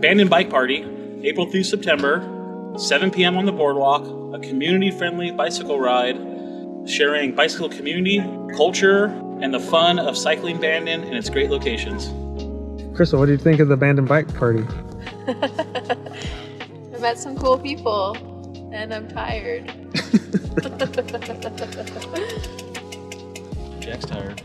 Bandon Bike Party, April through September, 7 p.m. on the boardwalk, a community-friendly bicycle ride, sharing bicycle community, culture, and the fun of cycling Bandon and its great locations. Crystal, what do you think of the Bandon Bike Party? I met some cool people, and I'm tired. Jack's tired.